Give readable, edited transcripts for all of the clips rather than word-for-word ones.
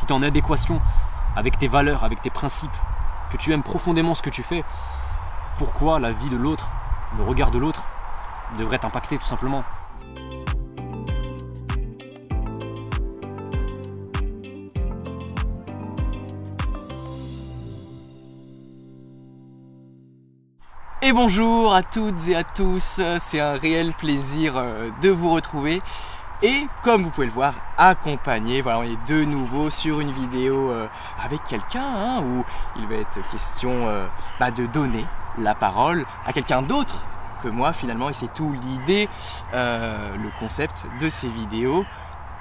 tu es en adéquation avec tes valeurs, avec tes principes, que tu aimes profondément ce que tu fais, pourquoi la vie de l'autre, le regard de l'autre devrait t'impacter tout simplement. Et bonjour à toutes et à tous, c'est un réel plaisir de vous retrouver et comme vous pouvez le voir, accompagné, voilà, on est de nouveau sur une vidéo avec quelqu'un où il va être question de donner la parole à quelqu'un d'autre que moi finalement, et c'est tout l'idée, le concept de ces vidéos.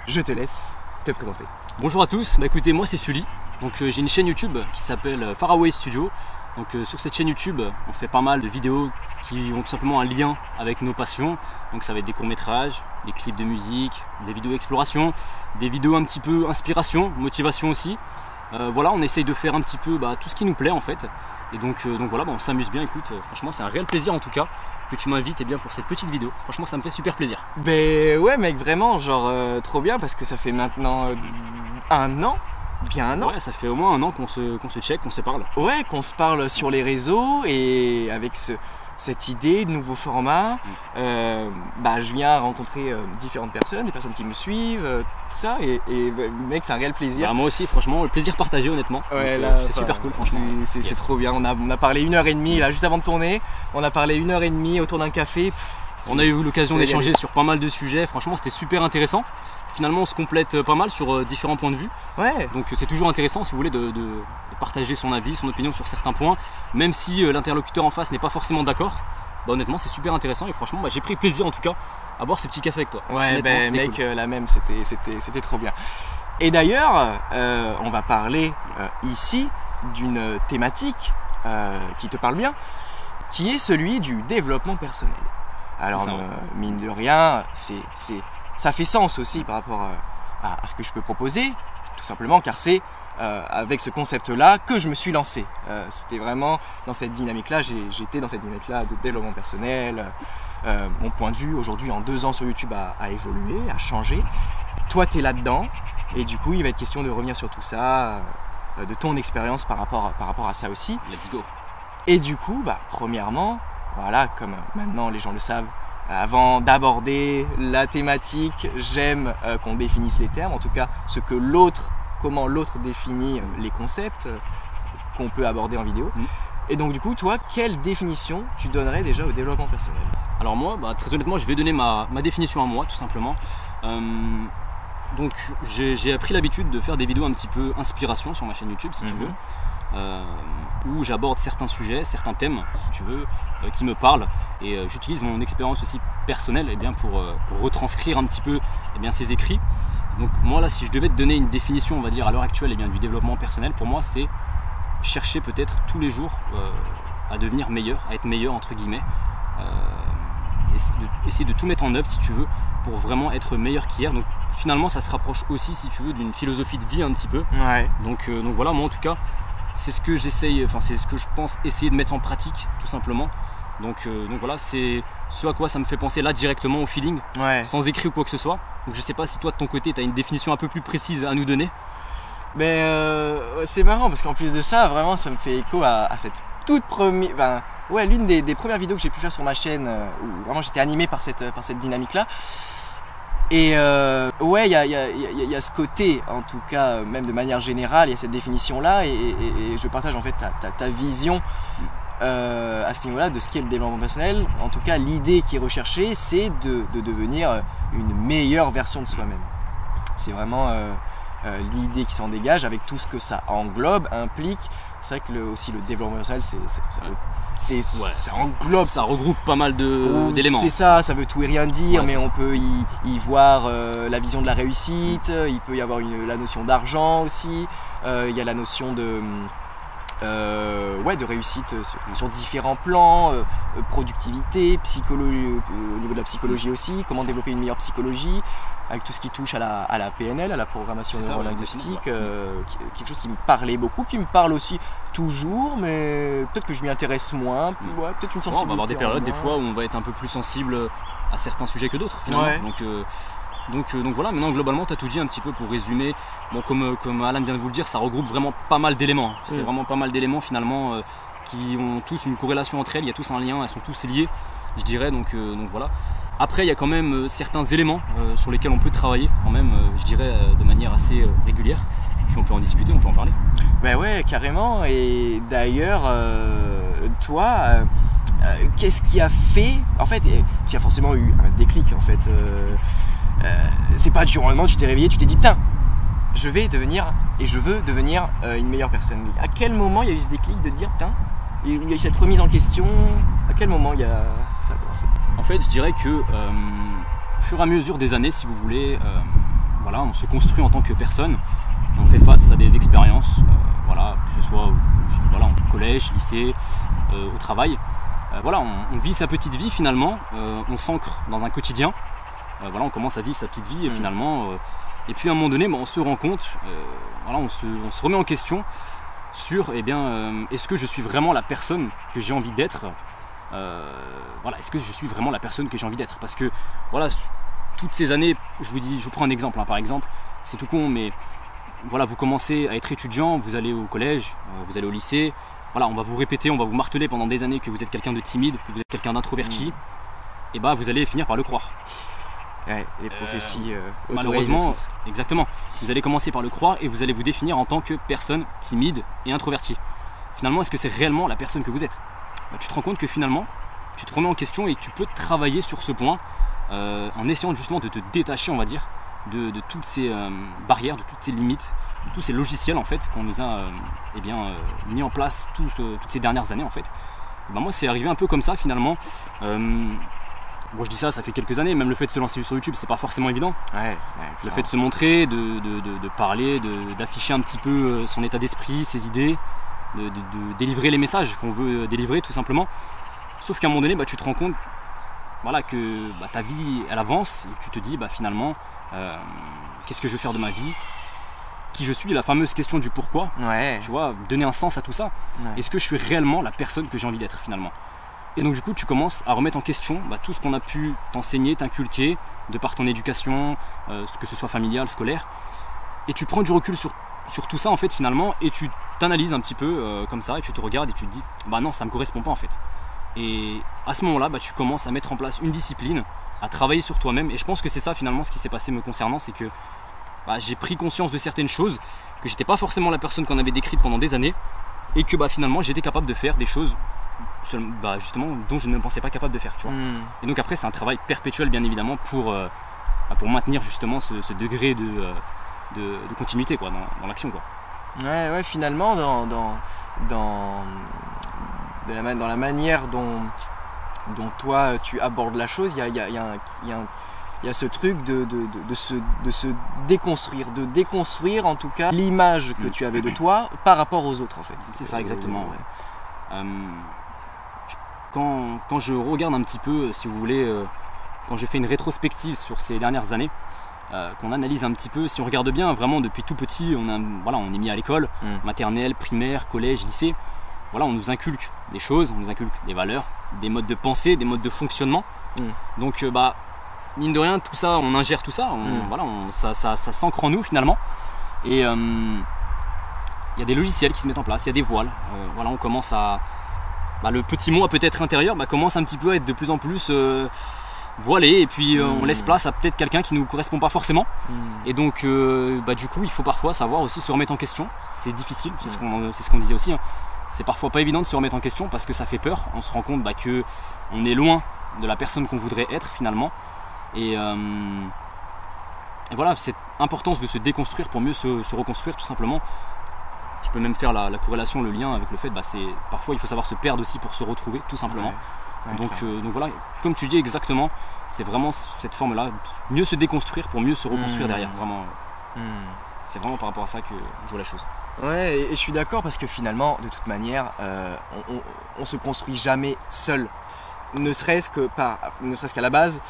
Je te laisse te présenter. Bonjour à tous, écoutez, moi c'est Sully, donc j'ai une chaîne YouTube qui s'appelle Faraway Studio. Donc sur cette chaîne YouTube, on fait pas mal de vidéos qui ont tout simplement un lien avec nos passions. Donc ça va être des courts-métrages, des clips de musique, des vidéos exploration, des vidéos un petit peu inspiration, motivation aussi. Voilà, on essaye de faire un petit peu tout ce qui nous plaît en fait. Et donc voilà, on s'amuse bien, écoute, franchement c'est un réel plaisir en tout cas que tu m'invites pour cette petite vidéo. Franchement ça me fait super plaisir. Ben ouais mec, vraiment, genre trop bien parce que ça fait maintenant un an. Bien un an. Ouais, ça fait au moins un an qu'on se check, qu'on se parle. Ouais, qu'on se parle sur les réseaux et avec cette idée de nouveau format, je viens rencontrer différentes personnes, des personnes qui me suivent, tout ça et mec, c'est un réel plaisir. Moi aussi, franchement, le plaisir partagé honnêtement. Ouais, c'est super cool, franchement. C'est trop bien. On a parlé 1h30 là, juste avant de tourner. On a parlé 1h30 autour d'un café. On a eu l'occasion d'échanger sur pas mal de sujets. Franchement, c'était super intéressant. Finalement, on se complète pas mal sur différents points de vue. Ouais. Donc c'est toujours intéressant, si vous voulez, de partager son avis, son opinion sur certains points, même si l'interlocuteur en face n'est pas forcément d'accord. Honnêtement, c'est super intéressant et franchement, j'ai pris plaisir en tout cas à boire ce petit café avec toi. Ouais, mec, cool. La même, c'était trop bien. Et d'ailleurs, on va parler ici d'une thématique qui te parle bien, qui est celui du développement personnel. Alors, ça, mine de rien, ça fait sens aussi par rapport à ce que je peux proposer, tout simplement car c'est avec ce concept-là que je me suis lancé. C'était vraiment dans cette dynamique-là, j'étais dans cette dynamique-là de développement personnel. Mon point de vue aujourd'hui en 2 ans sur YouTube a évolué, a changé. Toi, tu es là-dedans et du coup, il va être question de revenir sur tout ça, de ton expérience par rapport à ça aussi. Let's go. Et du coup, premièrement, voilà, comme maintenant les gens le savent, avant d'aborder la thématique, j'aime qu'on définisse les termes, en tout cas comment l'autre définit les concepts qu'on peut aborder en vidéo. Et donc du coup, toi, quelle définition tu donnerais déjà au développement personnel? Alors moi, très honnêtement, je vais donner ma définition à moi, tout simplement. Donc j'ai appris l'habitude de faire des vidéos un petit peu inspiration sur ma chaîne YouTube, si tu veux. Où j'aborde certains sujets, certains thèmes, si tu veux, qui me parlent et j'utilise mon expérience aussi personnelle pour retranscrire un petit peu ces écrits. Donc moi là, si je devais te donner une définition, on va dire à l'heure actuelle du développement personnel, pour moi c'est chercher peut-être tous les jours à devenir meilleur, à être meilleur entre guillemets, essayer de tout mettre en œuvre si tu veux pour vraiment être meilleur qu'hier. Donc finalement ça se rapproche aussi si tu veux d'une philosophie de vie un petit peu. Ouais. Donc voilà, moi en tout cas c'est ce que c'est ce que je pense essayer de mettre en pratique tout simplement. Donc voilà, c'est ce à quoi ça me fait penser là directement au feeling, sans écrit ou quoi que ce soit. Donc je sais pas si toi de ton côté tu as une définition un peu plus précise à nous donner. C'est marrant parce qu'en plus de ça, vraiment ça me fait écho à cette toute première, l'une des premières vidéos que j'ai pu faire sur ma chaîne où vraiment j'étais animé par cette dynamique là. Et il y a ce côté, en tout cas, même de manière générale, il y a cette définition-là, et je partage en fait ta vision à ce niveau-là de ce qu'est le développement personnel. En tout cas, l'idée qui est recherchée, c'est de devenir une meilleure version de soi-même. C'est vraiment l'idée qui s'en dégage avec tout ce que ça englobe, implique. C'est vrai que aussi le développement personnel, ça englobe, ça regroupe pas mal d'éléments. C'est ça veut tout et rien dire, mais on peut y voir la vision de la réussite, il peut y avoir la notion d'argent aussi, il y a la notion de réussite sur différents plans, productivité, psychologie, au niveau de la psychologie aussi, comment développer une meilleure psychologie, avec tout ce qui touche à la PNL, à la programmation neurolinguistique, quelque chose qui me parlait beaucoup, qui me parle aussi toujours, mais peut-être que je m'y intéresse moins, peut-être une sensibilité. On va avoir des périodes des fois où on va être un peu plus sensible à certains sujets que d'autres finalement. Donc Donc voilà, maintenant globalement tu as tout dit un petit peu pour résumer. Bon, comme Alan vient de vous le dire, ça regroupe vraiment pas mal d'éléments. C'est vraiment pas mal d'éléments finalement qui ont tous une corrélation entre elles, il y a tous un lien, elles sont tous liées, je dirais, donc voilà. Après il y a quand même certains éléments sur lesquels on peut travailler quand même, je dirais, de manière assez régulière. Puis on peut en discuter, on peut en parler. Ben ouais, carrément. Et d'ailleurs, toi, qu'est-ce qui a fait... En fait, tu as forcément eu un déclic, en fait. C'est pas du jour au lendemain, tu t'es réveillé, tu t'es dit, putain, je vais devenir, et je veux devenir une meilleure personne. À quel moment il y a eu ce déclic de dire, putain, il y a eu cette remise en question? À quel moment ça a commencé? En fait, je dirais que, au fur et à mesure des années, si vous voulez, voilà, on se construit en tant que personne. On fait face à des expériences, voilà, que ce soit voilà, en collège, lycée, au travail. Voilà, on vit sa petite vie finalement, on s'ancre dans un quotidien. Voilà, on commence à vivre sa petite vie et finalement, et puis à un moment donné, on se rend compte, voilà, on se remet en question sur, eh bien, est-ce que je suis vraiment la personne que j'ai envie d'être? Voilà, est-ce que je suis vraiment la personne que j'ai envie d'être? Parce que voilà, toutes ces années, je vous prends un exemple, hein, par exemple, c'est tout con, mais voilà, vous commencez à être étudiant, vous allez au collège, vous allez au lycée, voilà, on va vous répéter, on va vous marteler pendant des années que vous êtes quelqu'un de timide, que vous êtes quelqu'un d'introverti, et bah vous allez finir par le croire. Ouais, les prophéties malheureusement, exactement. Vous allez commencer par le croire et vous allez vous définir en tant que personne timide et introvertie. Finalement, est-ce que c'est réellement la personne que vous êtes? Bah, tu te rends compte que finalement, tu te remets en question et tu peux travailler sur ce point en essayant justement de te détacher, on va dire, de toutes ces barrières, de toutes ces limites, de tous ces logiciels en fait qu'on nous a mis en place toutes ces dernières années en fait. Et ben moi c'est arrivé un peu comme ça finalement. Bon, je dis ça fait quelques années, même le fait de se lancer sur YouTube c'est pas forcément évident. Le fait de se montrer, de parler, d'afficher un petit peu son état d'esprit, ses idées, de délivrer les messages qu'on veut délivrer tout simplement. Sauf qu'à un moment donné, tu te rends compte voilà, que ta vie elle avance et tu te dis finalement qu'est-ce que je vais faire de ma vie, qui je suis, la fameuse question du pourquoi, tu vois, donner un sens à tout ça. Est-ce que je suis réellement la personne que j'ai envie d'être finalement? Et donc du coup tu commences à remettre en question tout ce qu'on a pu t'enseigner, t'inculquer de par ton éducation, que ce soit familiale, scolaire, et tu prends du recul sur tout ça en fait finalement, et tu t'analyses un petit peu comme ça, et tu te regardes et tu te dis non, ça me correspond pas en fait. Et à ce moment là tu commences à mettre en place une discipline, à travailler sur toi-même, et je pense que c'est ça finalement ce qui s'est passé me concernant, c'est que j'ai pris conscience de certaines choses, que j'étais pas forcément la personne qu'on avait décrite pendant des années, et que finalement j'étais capable de faire des choses justement dont je ne me pensais pas capable de faire, tu vois. Et donc après c'est un travail perpétuel bien évidemment pour maintenir justement ce degré de continuité quoi, dans l'action quoi. Ouais, finalement dans la manière dont toi tu abordes la chose, il y a ce truc de se déconstruire, de déconstruire en tout cas l'image que tu avais de toi par rapport aux autres en fait. C'est ça exactement. Quand je regarde un petit peu, si vous voulez, quand j'ai fait une rétrospective sur ces dernières années, qu'on analyse un petit peu, si on regarde bien, vraiment depuis tout petit, on est mis à l'école, maternelle, primaire, collège, lycée. Voilà, on nous inculque des choses, on nous inculque des valeurs, des modes de pensée, des modes de fonctionnement. Donc mine de rien, tout ça, on ingère tout ça, ça s'ancre en nous finalement. Et il y a des logiciels qui se mettent en place, il y a des voiles. Voilà, on commence à... le petit moi peut-être intérieur commence un petit peu à être de plus en plus voilé, et puis on laisse place à peut-être quelqu'un qui ne nous correspond pas forcément. Et donc du coup il faut parfois savoir aussi se remettre en question. C'est difficile, c'est ce qu'on disait aussi, hein. C'est parfois pas évident de se remettre en question parce que ça fait peur. On se rend compte que on est loin de la personne qu'on voudrait être finalement. Et voilà, cette importance de se déconstruire pour mieux se reconstruire tout simplement. Je peux même faire la corrélation, le lien avec le fait c'est parfois il faut savoir se perdre aussi pour se retrouver tout simplement. Donc voilà, comme tu dis exactement, c'est vraiment cette forme là, mieux se déconstruire pour mieux se reconstruire derrière, vraiment. C'est vraiment par rapport à ça que je vois la chose. Ouais, et je suis d'accord parce que finalement, de toute manière, on se construit jamais seul. Ne serait-ce qu'à la base,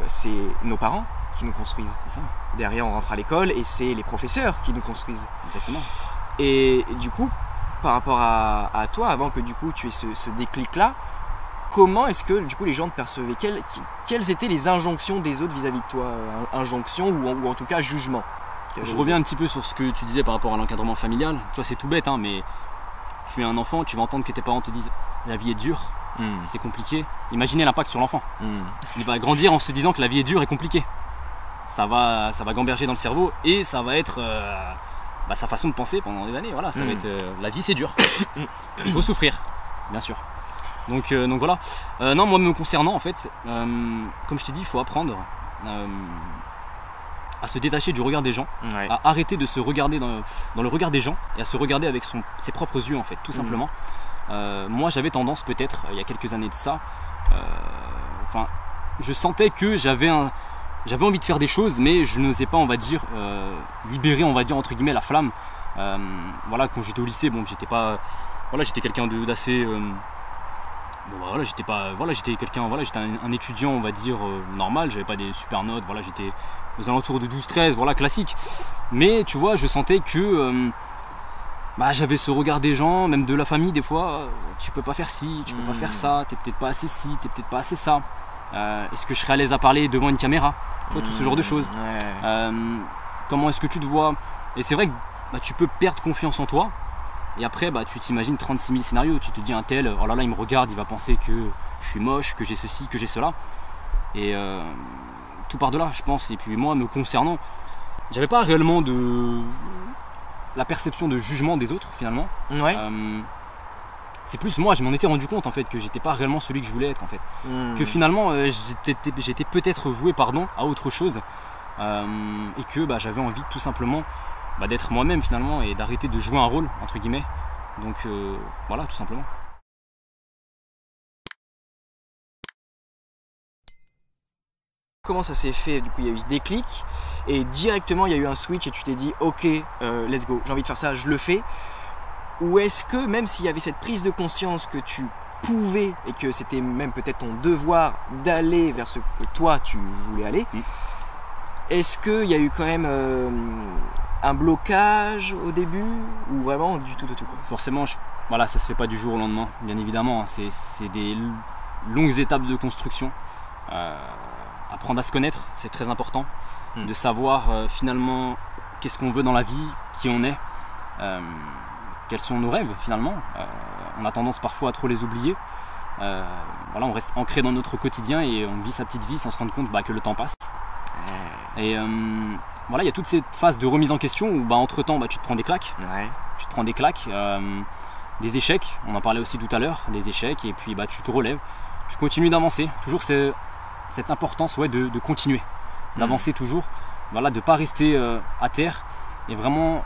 c'est nos parents qui nous construisent. C'est ça. Derrière, on rentre à l'école et c'est les professeurs qui nous construisent. Exactement. Et du coup, par rapport à toi, avant que du coup tu aies ce déclic-là, comment est-ce que du coup les gens te percevaient? Quelles étaient les injonctions des autres vis-à-vis de toi? Injonctions ou en tout cas jugement? Je reviens un petit peu sur ce que tu disais par rapport à l'encadrement familial. Tu vois, c'est tout bête, hein, mais tu es un enfant, tu vas entendre que tes parents te disent la vie est dure, c'est compliqué. Imaginez l'impact sur l'enfant. Il va grandir en se disant que la vie est dure et compliquée. Ça va gamberger dans le cerveau et ça va être sa façon de penser pendant des années. Voilà, ça va être la vie c'est dur. Il faut souffrir, bien sûr. Donc voilà. Non, moi me concernant en fait, comme je t'ai dit, il faut apprendre à se détacher du regard des gens, à arrêter de se regarder dans le regard des gens et à se regarder avec ses propres yeux en fait, tout simplement. Moi j'avais tendance peut-être, il y a quelques années de ça, je sentais que j'avais envie de faire des choses mais je n'osais pas, on va dire, libérer, on va dire entre guillemets la flamme. Voilà, quand j'étais au lycée, bon j'étais pas, voilà, j'étais quelqu'un d'assez... j'étais un étudiant, on va dire, normal, j'avais pas des super notes, voilà, j'étais aux alentours de 12-13, voilà, classique. Mais tu vois, je sentais que j'avais ce regard des gens, même de la famille des fois, tu peux pas faire ci, tu peux pas faire ça, t'es peut-être pas assez ci, t'es peut-être pas assez ça. Est-ce que je serais à l'aise à parler devant une caméra? Tu vois, tout ce genre de choses. Comment est-ce que tu te vois? Et c'est vrai que tu peux perdre confiance en toi. Et après, tu t'imagines 36 000 scénarios. Tu te dis un tel, oh là là, il me regarde, il va penser que je suis moche, que j'ai ceci, que j'ai cela. Et tout part de là, je pense. Et puis moi, me concernant, j'avais pas réellement la perception de jugement des autres, finalement. C'est plus moi, je m'en étais rendu compte en fait que j'étais pas réellement celui que je voulais être en fait. Que finalement, j'étais peut-être voué, à autre chose. Et que j'avais envie tout simplement d'être moi-même finalement et d'arrêter de jouer un rôle entre guillemets. Donc voilà, tout simplement. Comment ça s'est fait? Du coup, il y a eu ce déclic et directement il y a eu un switch et tu t'es dit ok, let's go, j'ai envie de faire ça, je le fais. Ou est-ce que même s'il y avait cette prise de conscience que tu pouvais et que c'était même peut-être ton devoir d'aller vers ce que toi tu voulais aller, est-ce qu'il y a eu quand même un blocage au début ou vraiment du tout? Forcément, ça se fait pas du jour au lendemain, bien évidemment. C'est des longues étapes de construction. Apprendre à se connaître, c'est très important. De savoir finalement qu'est-ce qu'on veut dans la vie, qui on est, quels sont nos rêves finalement. On a tendance parfois à trop les oublier. On reste ancré dans notre quotidien et on vit sa petite vie sans se rendre compte que le temps passe. Et il y a toute cette phase de remise en question où entre temps tu te prends des claques. Tu te prends des claques, des échecs, on en parlait aussi tout à l'heure, des échecs, et puis tu te relèves, tu continues d'avancer. Toujours cette importance de continuer, d'avancer toujours, de pas rester à terre. Et vraiment,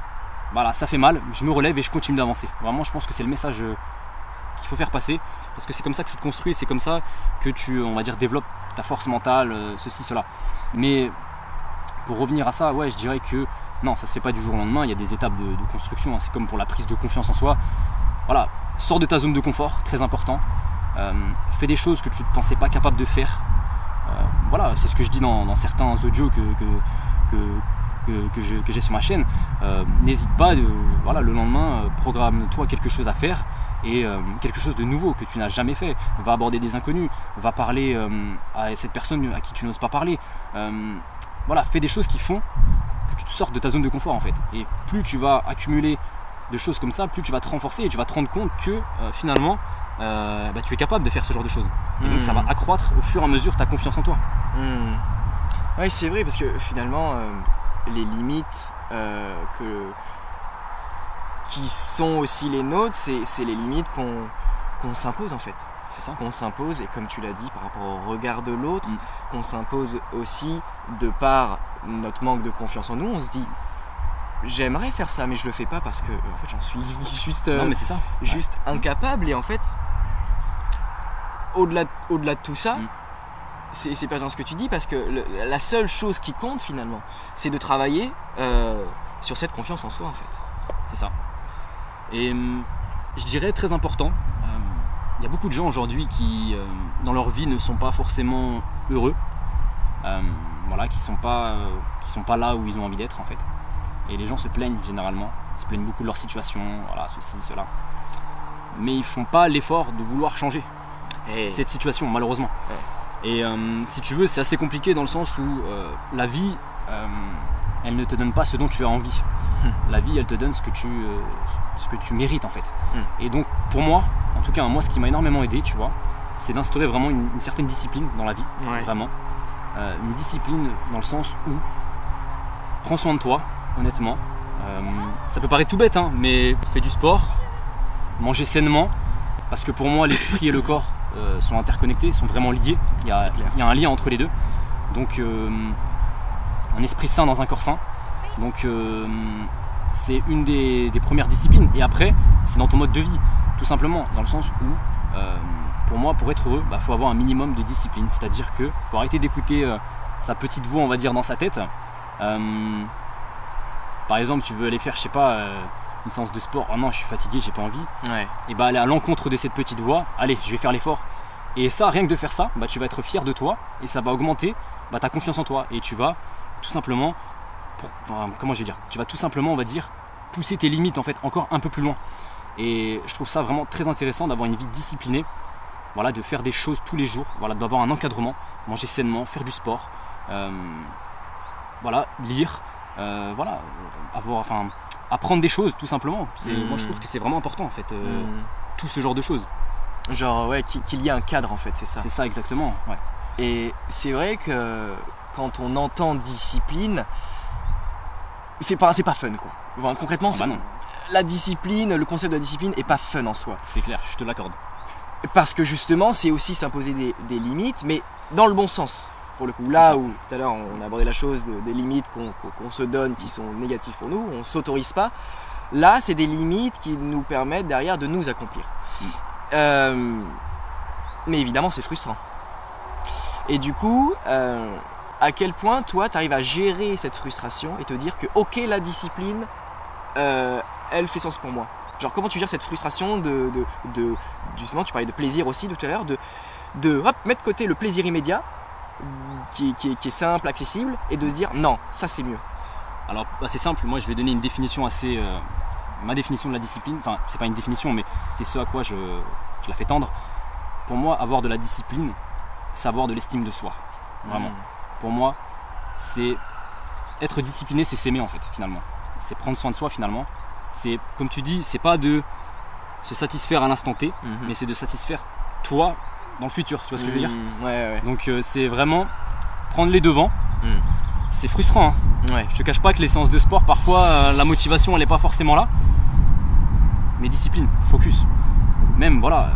ça fait mal, je me relève et je continue d'avancer. Vraiment, je pense que c'est le message qu'il faut faire passer, parce que c'est comme ça que tu te construis, c'est comme ça que tu, on va dire, développes ta force mentale, ceci, cela. Mais pour revenir à ça, je dirais que non, ça se fait pas du jour au lendemain, il y a des étapes de construction, c'est comme pour la prise de confiance en soi. Sors de ta zone de confort, très important. Fais des choses que tu ne pensais pas capable de faire. C'est ce que je dis dans certains audios que j'ai sur ma chaîne. N'hésite pas, le lendemain, programme-toi quelque chose à faire et quelque chose de nouveau que tu n'as jamais fait. Va aborder des inconnus, va parler à cette personne à qui tu n'oses pas parler. Fais des choses qui font que tu te sortes de ta zone de confort en fait. Et plus tu vas accumuler de choses comme ça, plus tu vas te renforcer et tu vas te rendre compte que finalement tu es capable de faire ce genre de choses. Et donc ça va accroître au fur et à mesure ta confiance en toi. Oui, c'est vrai, parce que finalement les limites qui sont aussi les nôtres, c'est les limites qu'on s'impose en fait. C'est ça. Qu'on s'impose, et comme tu l'as dit, par rapport au regard de l'autre, qu'on s'impose aussi de par notre manque de confiance en nous. On se dit j'aimerais faire ça mais je le fais pas parce que en fait j'en suis juste incapable. Et en fait au-delà de tout ça, c'est pertinent ce que tu dis, parce que la seule chose qui compte finalement, c'est de travailler sur cette confiance en soi en fait. C'est ça. Et je dirais très important, il y a beaucoup de gens aujourd'hui qui dans leur vie ne sont pas forcément heureux, qui sont pas là où ils ont envie d'être en fait. Et les gens se plaignent généralement, ils se plaignent beaucoup de leur situation, ceci, cela. Mais ils font pas l'effort de vouloir changer. cette situation, malheureusement. Et si tu veux, c'est assez compliqué dans le sens où la vie, elle ne te donne pas ce dont tu as envie. La vie, elle te donne ce que tu mérites en fait. Et donc pour moi, en tout cas moi, ce qui m'a énormément aidé, tu vois, c'est d'instaurer vraiment une certaine discipline dans la vie, vraiment. Une discipline dans le sens où prends soin de toi, honnêtement. Ça peut paraître tout bête, hein, mais fais du sport, manger sainement, parce que pour moi l'esprit et le corps sont interconnectés, sont vraiment liés. Il y a un lien entre les deux. Donc un esprit sain dans un corps sain. Donc c'est une des premières disciplines. Et après, c'est dans ton mode de vie, tout simplement, dans le sens où pour moi, pour être heureux, faut avoir un minimum de discipline. C'est-à-dire qu'il faut arrêter d'écouter sa petite voix, on va dire, dans sa tête. Par exemple, tu veux aller faire, je sais pas, une séance de sport. Oh non, je suis fatigué, j'ai pas envie. Et aller à l'encontre de cette petite voix. Allez, je vais faire l'effort. Et ça, rien que de faire ça, tu vas être fier de toi et ça va augmenter ta confiance en toi. Et tu vas tout simplement, comment je vais dire, tu vas tout simplement, on va dire, pousser tes limites en fait encore un peu plus loin. Et je trouve ça vraiment très intéressant d'avoir une vie disciplinée, voilà, de faire des choses tous les jours, voilà, d'avoir un encadrement, manger sainement, faire du sport, voilà, lire, voilà, apprendre des choses tout simplement. Moi je trouve que c'est vraiment important en fait, tout ce genre de choses. Genre qu'il y ait un cadre en fait, c'est ça. C'est ça exactement, ouais. Et c'est vrai que quand on entend discipline, c'est pas fun quoi. Enfin, concrètement, non. La discipline, le concept de la discipline est pas fun en soi. C'est clair, je te l'accorde. Parce que justement, c'est aussi s'imposer des limites, mais dans le bon sens. Pour le coup, là où tout à l'heure on a abordé la chose des limites qu'on se donne qui sont négatives pour nous, on s'autorise pas. Là, c'est des limites qui nous permettent derrière de nous accomplir. Mais évidemment, c'est frustrant. Et du coup, à quel point toi, tu arrives à gérer cette frustration et te dire que, ok, la discipline, elle fait sens pour moi. Genre, comment tu gères cette frustration justement, tu parlais de plaisir aussi tout à l'heure, de mettre de côté le plaisir immédiat, qui est simple, accessible, et de se dire, non, ça c'est mieux. Alors, c'est simple, moi je vais donner une définition assez... ma définition de la discipline, enfin, c'est pas une définition, mais c'est ce à quoi je la fais tendre. Pour moi, avoir de la discipline, c'est avoir de l'estime de soi. Vraiment. Pour moi, c'est être discipliné, c'est s'aimer en fait, finalement. C'est prendre soin de soi, finalement. C'est, comme tu dis, c'est pas de se satisfaire à l'instant T, mais c'est de satisfaire toi dans le futur. Tu vois ce que je veux dire ? Ouais. Donc, c'est vraiment prendre les devants. C'est frustrant, hein. Je te cache pas que les séances de sport, parfois, la motivation, elle est pas forcément là. Mais discipline, focus. Même, voilà,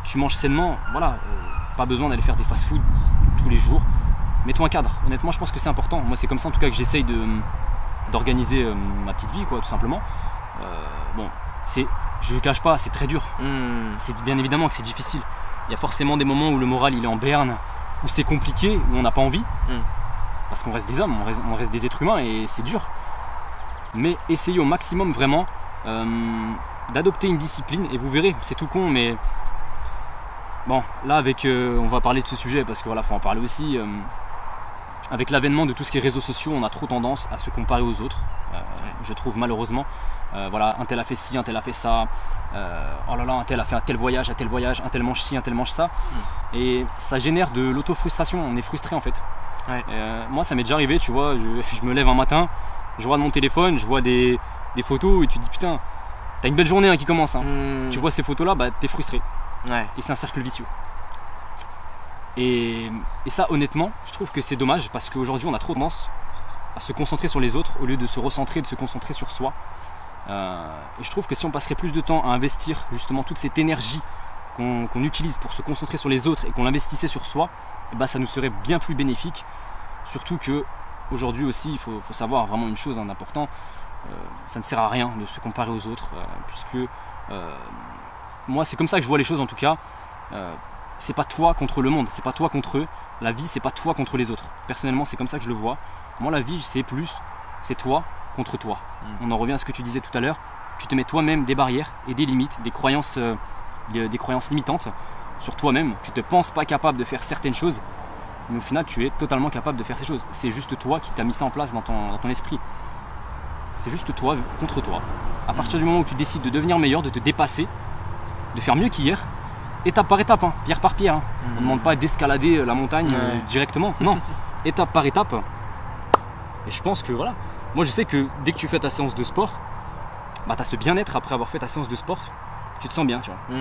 tu manges sainement, voilà, pas besoin d'aller faire des fast-food tous les jours. Mets-toi un cadre. Honnêtement, je pense que c'est important. Moi, c'est comme ça, en tout cas, que j'essaye d'organiser ma petite vie, quoi, tout simplement. Bon, je ne cache pas, c'est très dur. C'est bien évidemment que c'est difficile. Il y a forcément des moments où le moral, il est en berne, où c'est compliqué, où on n'a pas envie. Parce qu'on reste des hommes, on reste des êtres humains et c'est dur. Mais essayez au maximum vraiment d'adopter une discipline et vous verrez, c'est tout con, mais bon, là on va parler de ce sujet parce que voilà, faut en parler aussi. Avec l'avènement de tout ce qui est réseaux sociaux, on a trop tendance à se comparer aux autres. Je trouve malheureusement, voilà, un tel a fait ci, un tel a fait ça. Oh là là, un tel a fait un tel voyage, un tel mange ci, un tel mange ça. Et ça génère de l'auto-frustration. On est frustré en fait. Moi, ça m'est déjà arrivé, tu vois. Je me lève un matin, je regarde mon téléphone, je vois des photos et tu te dis putain, t'as une belle journée qui commence. Tu vois ces photos-là, t'es frustré. Et c'est un cercle vicieux. Et ça, honnêtement, je trouve que c'est dommage parce qu'aujourd'hui, on a trop tendance à se concentrer sur les autres au lieu de se recentrer, de se concentrer sur soi. Et je trouve que si on passerait plus de temps à investir justement toute cette énergie qu'on utilise pour se concentrer sur les autres et qu'on l'investissait sur soi, ça nous serait bien plus bénéfique. Surtout que aujourd'hui aussi, il faut savoir vraiment une chose d'important, ça ne sert à rien de se comparer aux autres, puisque moi c'est comme ça que je vois les choses en tout cas. C'est pas toi contre le monde, c'est pas toi contre eux. La vie, c'est pas toi contre les autres. Personnellement, c'est comme ça que je le vois. Moi, la vie, c'est toi contre toi. On en revient à ce que tu disais tout à l'heure. Tu te mets toi-même des barrières et des limites, des croyances limitantes sur toi-même. Tu te penses pas capable de faire certaines choses, mais au final, tu es totalement capable de faire ces choses. C'est juste toi qui t'as mis ça en place dans ton esprit. C'est juste toi contre toi. À partir du moment où tu décides de devenir meilleur, de te dépasser, de faire mieux qu'hier, étape par étape, hein, pierre par pierre. Hein. On ne demande pas d'escalader la montagne directement. Non, étape par étape. Et je pense que voilà. Moi, je sais que dès que tu fais ta séance de sport, bah, tu as ce bien-être après avoir fait ta séance de sport. Tu te sens bien, tu vois.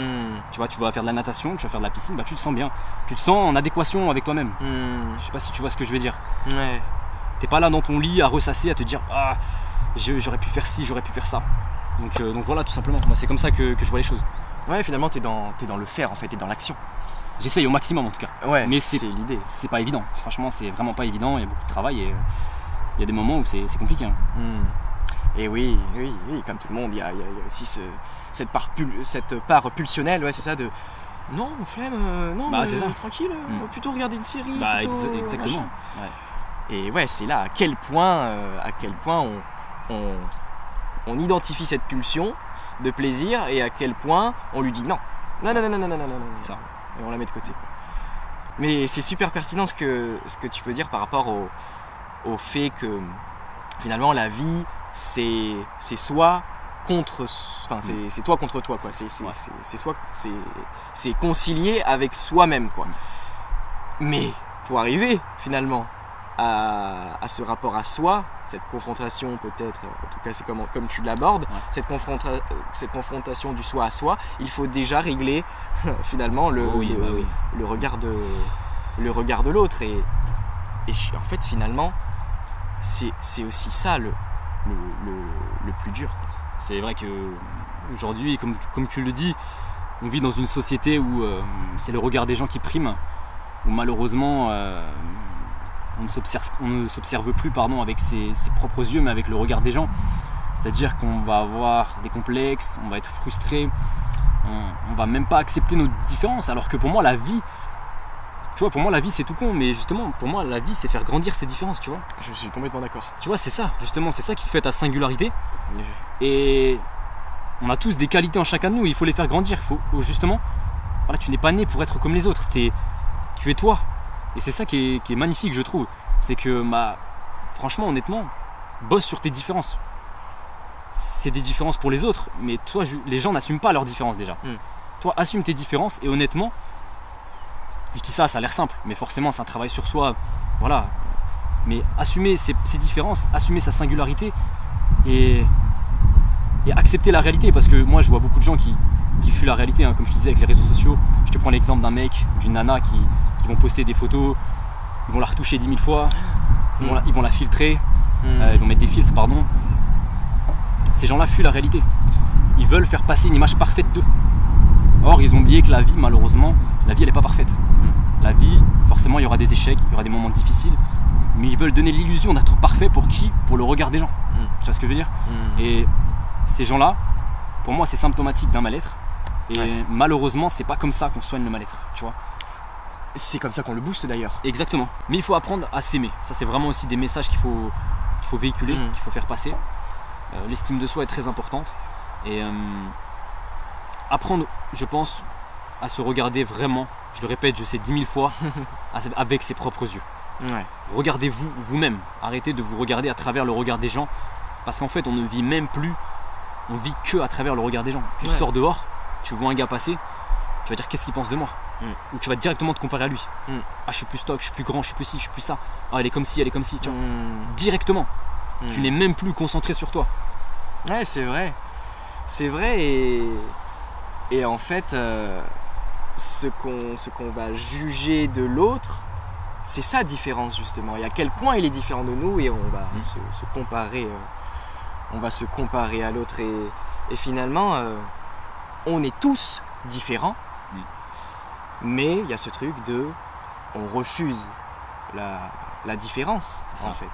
Tu vois, tu vas faire de la natation, tu vas faire de la piscine, bah, tu te sens bien. Tu te sens en adéquation avec toi-même. Je sais pas si tu vois ce que je veux dire. Ouais. T'es pas là dans ton lit à ressasser, à te dire ah, j'aurais pu faire ci, j'aurais pu faire ça. Donc voilà, tout simplement. Moi, c'est comme ça que je vois les choses. Ouais, finalement, t'es dans le faire en fait, t'es dans l'action. J'essaye au maximum en tout cas. Ouais, mais c'est l'idée. C'est pas évident. Franchement, c'est vraiment pas évident. Il y a beaucoup de travail et il y a des moments où c'est compliqué. Hein. Et oui, comme tout le monde, il y a aussi cette part pulsionnelle, ouais, c'est ça, de non, flemme, non, bah, c'est ça. Tranquille, on va plutôt regarder une série. Bah, plutôt, exactement. Ouais. Et ouais, c'est là à quel point on identifie cette pulsion de plaisir et à quel point on lui dit non. Non, c'est ça. Et on la met de côté. Quoi. Mais c'est super pertinent ce que tu peux dire par rapport au fait que finalement la vie c'est soi contre, enfin c'est toi contre toi quoi. C'est concilier avec soi-même quoi. Mais pour arriver finalement à ce rapport à soi, cette confrontation peut-être, en tout cas c'est comme tu l'abordes, cette confrontation du soi à soi, il faut déjà régler finalement le regard de l'autre et en fait finalement c'est aussi ça le plus dur. C'est vrai que aujourd'hui, comme tu le dis, on vit dans une société où c'est le regard des gens qui prime, où malheureusement on ne s'observe plus avec ses propres yeux, mais avec le regard des gens. C'est-à-dire qu'on va avoir des complexes, on va être frustré, on va même pas accepter nos différences, alors que pour moi la vie, tu vois, pour moi la vie c'est tout con, mais justement pour moi la vie c'est faire grandir ces différences, tu vois. Je suis complètement d'accord. Tu vois, c'est ça, justement, c'est ça qui fait ta singularité. Et on a tous des qualités en chacun de nous, il faut les faire grandir. Justement, voilà, tu n'es pas né pour être comme les autres, tu es toi. Et c'est ça qui est magnifique, je trouve. C'est que, franchement, honnêtement, bosse sur tes différences. C'est des différences pour les autres, mais toi, les gens n'assument pas leurs différences déjà. Toi, assume tes différences et honnêtement, je dis ça a l'air simple, mais forcément, c'est un travail sur soi. Voilà. Mais assumer ses différences, assumer sa singularité et accepter la réalité. Parce que moi, je vois beaucoup de gens qui fuient la réalité, hein, comme je te disais avec les réseaux sociaux. Je te prends l'exemple d'un mec, d'une nana qui vont poster des photos, ils vont la retoucher 10 000 fois, ils vont la filtrer, ils vont mettre des filtres, pardon. Ces gens-là fuient la réalité. Ils veulent faire passer une image parfaite d'eux. Or, ils ont oublié que la vie, malheureusement, la vie, elle n'est pas parfaite. La vie, forcément, il y aura des échecs, il y aura des moments difficiles, mais ils veulent donner l'illusion d'être parfait pour qui ? Pour le regard des gens. Tu vois ce que je veux dire ? Et ces gens-là, pour moi, c'est symptomatique d'un mal-être. Et malheureusement, c'est pas comme ça qu'on soigne le mal-être, tu vois. C'est comme ça qu'on le booste d'ailleurs. Exactement. Mais il faut apprendre à s'aimer. Ça, c'est vraiment aussi des messages qu'il faut véhiculer, qu'il faut faire passer. L'estime de soi est très importante. Et apprendre, je pense, à se regarder vraiment, je le répète, je sais 10 000 fois, avec ses propres yeux. Regardez-vous vous-même. Arrêtez de vous regarder à travers le regard des gens. Parce qu'en fait, on ne vit même plus, on vit que à travers le regard des gens. Tu sors dehors, tu vois un gars passer, tu vas dire qu'est-ce qu'il pense de moi. Ou tu vas directement te comparer à lui. Ah, je suis plus stock, je suis plus grand, je suis plus ci, je suis plus ça. Ah, elle est comme ci, elle est comme ci. Tu vois. Directement. Tu n'es même plus concentré sur toi. Ouais, c'est vrai. C'est vrai et en fait, ce qu'on va juger de l'autre, c'est sa différence justement. Et à quel point il est différent de nous et on va se comparer. On va se comparer à l'autre et finalement, on est tous différents. Mais il y a ce truc de on refuse la différence en fait.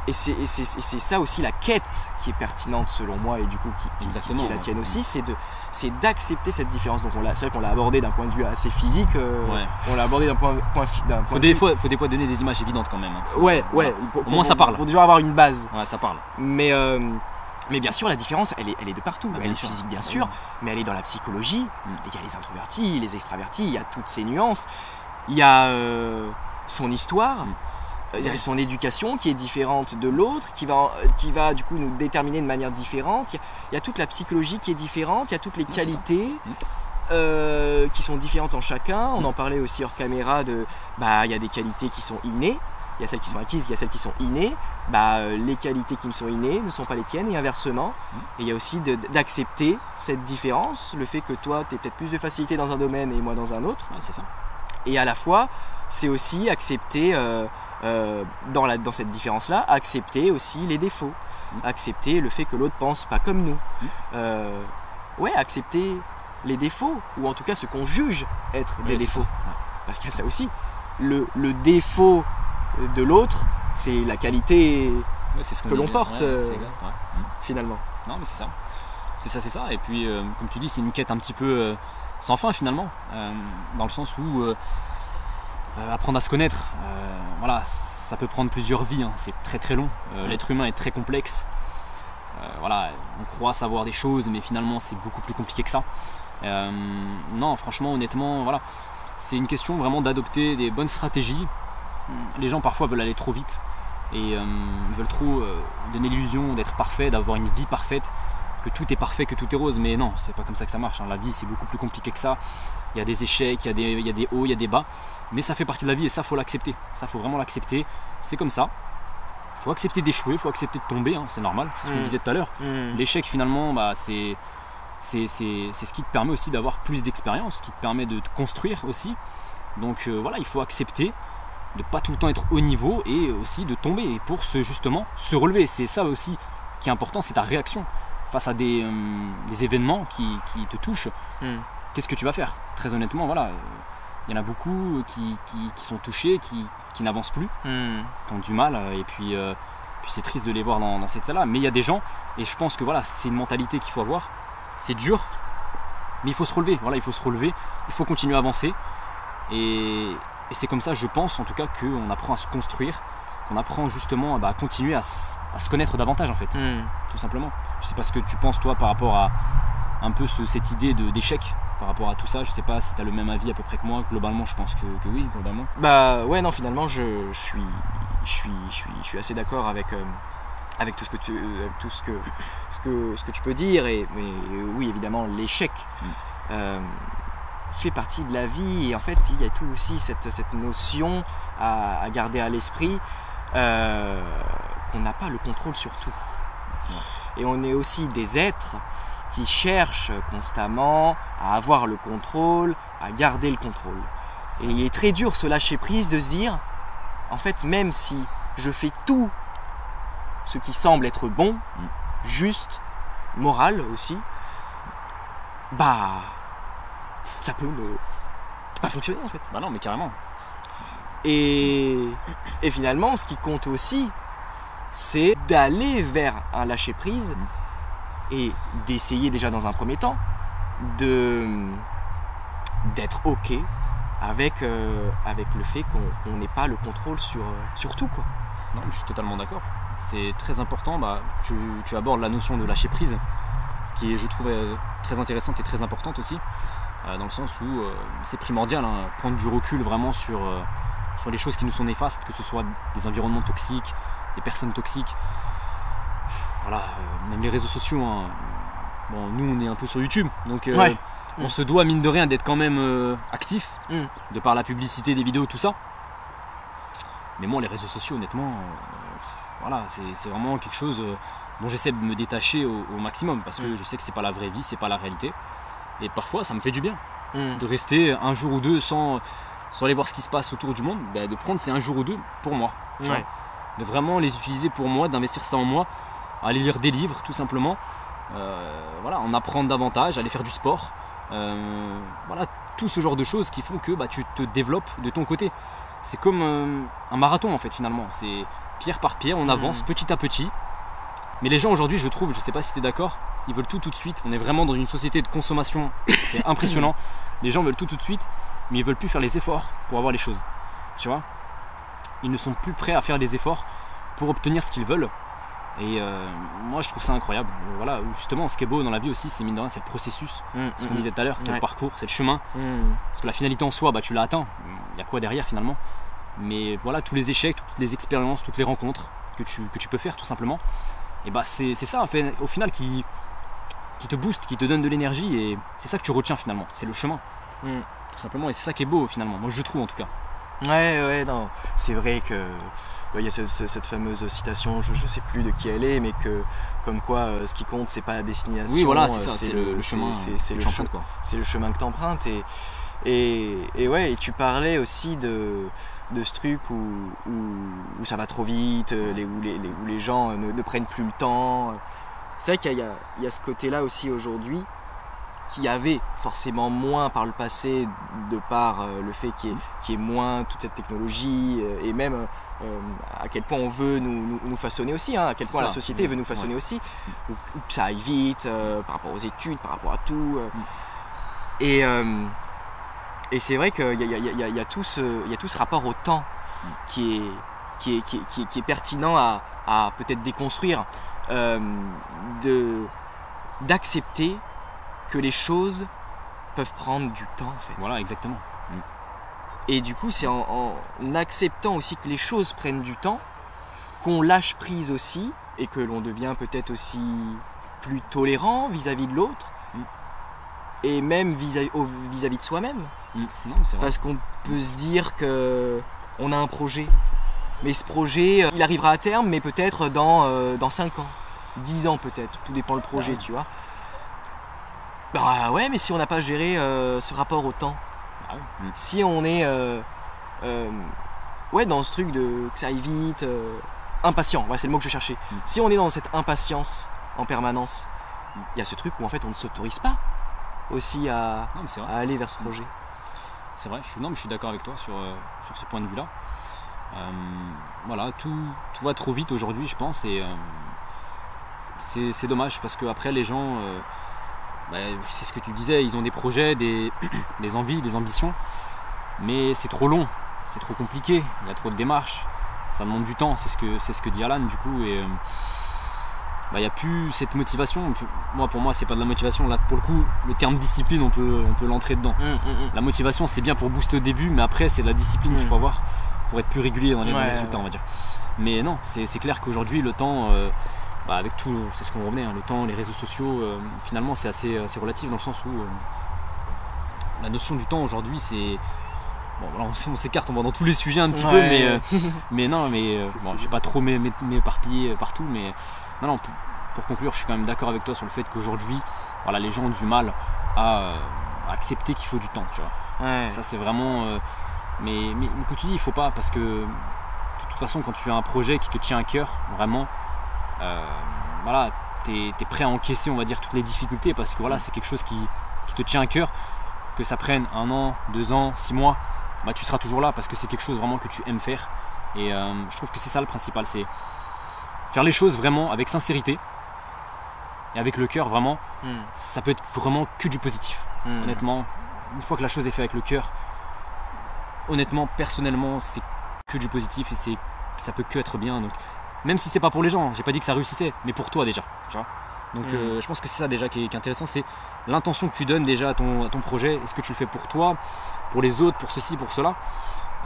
Et c'est ça aussi la quête qui est pertinente selon moi et du coup qui est la tienne aussi, c'est d'accepter cette différence. Donc c'est vrai qu'on l'a abordé d'un point de vue assez physique, on l'a abordé d'un point faut des fois donner des images évidentes quand même. Hein. Au moins ça parle. Pour déjà avoir une base. Ouais, ça parle. Mais bien sûr, la différence, elle est de partout. Elle est physique, bien sûr, mais elle est dans la psychologie. Il y a les introvertis, les extravertis, il y a toutes ces nuances. Il y a son histoire, il y a son éducation qui est différente de l'autre, qui va du coup nous déterminer de manière différente. Il y a toute la psychologie qui est différente, il y a toutes les qualités. qui sont différentes en chacun. On en parlait aussi hors caméra de, il y a des qualités qui sont innées, il y a celles qui sont acquises, il y a celles qui sont innées. Les qualités qui me sont innées ne sont pas les tiennes et inversement. Et il y a aussi d'accepter cette différence, le fait que toi, tu as peut-être plus de facilité dans un domaine et moi dans un autre. Ouais, c'est ça. Et à la fois, c'est aussi accepter, dans cette différence-là, accepter aussi les défauts. Accepter le fait que l'autre pense pas comme nous. Accepter les défauts, ou en tout cas ce qu'on juge être des défauts. Parce qu'il y a ça aussi. Le défaut de l'autre, c'est la qualité que l'on porte, finalement. Non, mais c'est ça. Et puis, comme tu dis, c'est une quête un petit peu sans fin, finalement. Dans le sens où apprendre à se connaître, ça peut prendre plusieurs vies. C'est très très long. L'être humain est très complexe. On croit savoir des choses, mais finalement, c'est beaucoup plus compliqué que ça. Non, franchement, honnêtement, c'est une question vraiment d'adopter des bonnes stratégies. Les gens parfois veulent aller trop vite et veulent trop donner l'illusion d'être parfait, d'avoir une vie parfaite, que tout est parfait, que tout est rose. Mais non, c'est pas comme ça que ça marche. La vie, c'est beaucoup plus compliqué que ça. Il y a des échecs, il y a des hauts, il y a des bas, mais ça fait partie de la vie et ça, faut l'accepter. Ça, faut vraiment l'accepter. C'est comme ça. Faut accepter d'échouer, faut accepter de tomber. C'est normal. C'est ce qu'on disait tout à l'heure. L'échec, finalement, c'est ce qui te permet aussi d'avoir plus d'expérience, qui te permet de te construire aussi. Donc il faut accepter de pas tout le temps être au niveau et aussi de tomber pour justement se relever. C'est ça aussi qui est important, c'est ta réaction face à des événements qui te touchent. Qu'est-ce que tu vas faire? Très honnêtement, il y en a beaucoup qui sont touchés, qui n'avancent plus, qui ont du mal, et puis c'est triste de les voir dans cet état-là. Mais il y a des gens, et je pense que c'est une mentalité qu'il faut avoir. C'est dur, mais il faut se relever. Il faut continuer à avancer. Et c'est comme ça, je pense en tout cas, qu'on apprend à se construire, qu'on apprend justement à continuer à se connaître davantage en fait, tout simplement. Je sais pas ce que tu penses toi par rapport à un peu cette idée d'échec, par rapport à tout ça. Je sais pas si tu as le même avis à peu près que moi. Globalement, je pense que oui, globalement. Non, finalement, je suis assez d'accord avec tout ce que tu peux dire. Mais oui, évidemment, l'échec fait partie de la vie, et en fait il y a tout aussi cette notion à garder à l'esprit, qu'on n'a pas le contrôle sur tout, et on est aussi des êtres qui cherchent constamment à avoir le contrôle, à garder le contrôle, et il est très dur ce lâcher prise, de se dire en fait, même si je fais tout ce qui semble être bon, juste, moral aussi, ça peut ne pas fonctionner en fait. Non, mais carrément. Et finalement, ce qui compte aussi, c'est d'aller vers un lâcher prise et d'essayer déjà dans un premier temps d'être ok avec le fait qu'on n'ait pas le contrôle sur tout, quoi. Non, je suis totalement d'accord. C'est très important. Tu abordes la notion de lâcher prise, qui est, je trouve, très intéressante et très importante aussi, dans le sens où c'est primordial, prendre du recul vraiment sur les choses qui nous sont néfastes, que ce soit des environnements toxiques, des personnes toxiques, même les réseaux sociaux. Nous on est un peu sur YouTube, donc on se doit mine de rien d'être quand même actif, de par la publicité des vidéos, tout ça. Mais moi, les réseaux sociaux, honnêtement, c'est vraiment quelque chose dont j'essaie de me détacher au maximum, parce que je sais que c'est pas la vraie vie, c'est pas la réalité. Et parfois, ça me fait du bien de rester un jour ou deux sans aller voir ce qui se passe autour du monde, de prendre ces un jour ou deux pour moi. De vraiment les utiliser pour moi, d'investir ça en moi, aller lire des livres, tout simplement. En apprendre davantage, aller faire du sport. Tout ce genre de choses qui font que tu te développes de ton côté. C'est comme un marathon en fait, finalement. C'est pierre par pierre, on avance petit à petit. Mais les gens aujourd'hui, je trouve, je sais pas si tu es d'accord, ils veulent tout de suite. On est vraiment dans une société de consommation, c'est impressionnant. Les gens veulent tout de suite, mais ils veulent plus faire les efforts pour avoir les choses. Tu vois, ils ne sont plus prêts à faire des efforts pour obtenir ce qu'ils veulent. Et moi je trouve ça incroyable. Justement, ce qui est beau dans la vie aussi, c'est mine de rien, c'est le processus. Ce qu'on disait tout à l'heure, c'est le parcours, c'est le chemin. Parce que la finalité en soi, tu l'as atteint. Il y a quoi derrière finalement? Mais tous les échecs, toutes les expériences, toutes les rencontres que tu peux faire tout simplement. Et c'est ça au final qui te booste, qui te donne de l'énergie, et c'est ça que tu retiens finalement, c'est le chemin, tout simplement, et c'est ça qui est beau finalement, moi je trouve en tout cas. Ouais, non, c'est vrai que il y a cette fameuse citation, je sais plus de qui elle est, mais que comme quoi ce qui compte c'est pas la destination. Oui, voilà, c'est ça, c'est le chemin, c'est le chemin que t'empruntes, et ouais, et tu parlais aussi de ce truc où ça va trop vite, où les gens ne prennent plus le temps. C'est vrai qu'il y a ce côté-là aussi aujourd'hui, qu'il y avait forcément moins par le passé, de par le fait qu'il y ait moins toute cette technologie, et même à quel point on veut nous façonner aussi, à quel point la société veut nous façonner aussi, ou que ça aille vite par rapport aux études, par rapport à tout. Et c'est vrai qu'il y a tout ce rapport au temps qui est pertinent à peut-être déconstruire, d'accepter que les choses peuvent prendre du temps en fait. Voilà, exactement. Et du coup, c'est en acceptant aussi que les choses prennent du temps, qu'on lâche prise aussi, et que l'on devient peut-être aussi plus tolérant vis-à-vis de l'autre, et même vis-à-vis de soi-même. Non, c'est vrai. Parce qu'on peut se dire que on a un projet, mais ce projet, il arrivera à terme, mais peut-être dans 5 ans, 10 ans peut-être, tout dépend le projet, tu vois. Bah ouais, mais si on n'a pas géré ce rapport au temps, si on est dans ce truc de que ça aille vite, impatient, c'est le mot que je cherchais. Si on est dans cette impatience en permanence, il y a ce truc où en fait on ne s'autorise pas aussi à aller vers ce projet. C'est vrai, je suis d'accord avec toi sur ce point de vue-là. Voilà, tout va trop vite aujourd'hui, je pense, et c'est dommage parce qu'après les gens, c'est ce que tu disais, ils ont des projets, des envies, des ambitions, mais c'est trop long, c'est trop compliqué, il y a trop de démarches, ça demande du temps, c'est ce que dit Alan du coup, et il n'y a plus cette motivation. Pour moi c'est pas de la motivation, là pour le coup le terme discipline on peut l'entrer dedans. La motivation c'est bien pour booster au début, mais après c'est de la discipline qu'il faut avoir pour être plus régulier dans les résultats on va dire. Mais non, c'est clair qu'aujourd'hui le temps, avec tout, c'est ce qu'on revenait, le temps, les réseaux sociaux, finalement c'est assez relatif dans le sens où la notion du temps aujourd'hui c'est... Bon, on s'écarte, on va dans tous les sujets un petit peu, mais je vais pas trop m'éparpiller partout, mais non, pour conclure, je suis quand même d'accord avec toi sur le fait qu'aujourd'hui, les gens ont du mal à accepter qu'il faut du temps, tu vois. Ça c'est vraiment... mais comme tu dis, il faut pas, parce que de toute façon, quand tu as un projet qui te tient à cœur, vraiment, t'es prêt à encaisser, on va dire, toutes les difficultés, parce que c'est quelque chose qui te tient à cœur, que ça prenne 1 an, 2 ans, 6 mois, tu seras toujours là parce que c'est quelque chose vraiment que tu aimes faire, et je trouve que c'est ça le principal, c'est faire les choses vraiment avec sincérité et avec le cœur, vraiment. Ça peut être vraiment que du positif. Honnêtement, une fois que la chose est faite avec le cœur, honnêtement, personnellement, c'est que du positif, et ça peut que être bien. Donc même si c'est pas pour les gens, j'ai pas dit que ça réussissait, mais pour toi déjà, tu vois. Donc je pense que c'est ça déjà qui est intéressant, c'est l'intention que tu donnes déjà à ton projet. Est-ce que tu le fais pour toi, pour les autres, pour ceci, pour cela,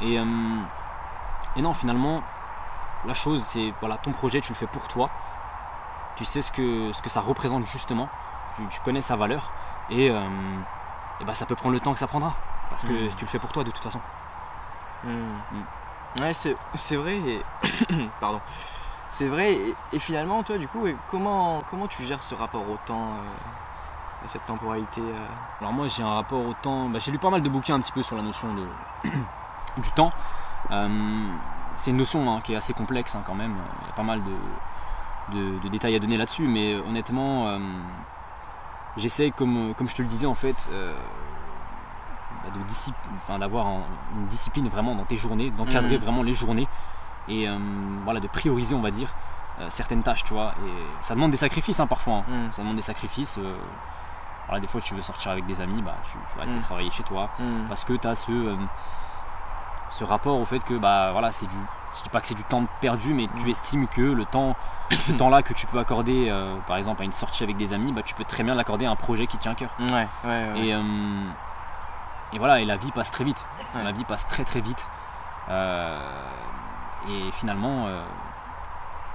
et non, finalement la chose c'est, ton projet tu le fais pour toi, tu sais ce que ça représente justement, tu connais sa valeur, et ça peut prendre le temps que ça prendra, parce que tu le fais pour toi de toute façon. Ouais, c'est vrai, et pardon. C'est vrai, et finalement, toi, du coup, comment tu gères ce rapport au temps, à cette temporalité Alors moi, j'ai un rapport au temps... j'ai lu pas mal de bouquins un petit peu sur la notion du temps. C'est une notion qui est assez complexe quand même. Il y a pas mal de détails à donner là-dessus, mais honnêtement, j'essaie, comme je te le disais en fait, d'avoir une discipline vraiment dans tes journées, d'encadrer vraiment les journées, et de prioriser, on va dire, certaines tâches, tu vois. Et ça demande des sacrifices parfois, ça demande des sacrifices. Des fois tu veux sortir avec des amis, tu vas essayer de travailler chez toi, parce que tu as ce rapport au fait que je dis pas que c'est du temps perdu, mais tu estimes que le temps, ce temps là que tu peux accorder par exemple à une sortie avec des amis, tu peux très bien l'accorder à un projet qui te tient à cœur. Et la vie passe très vite, la vie passe très très vite, et finalement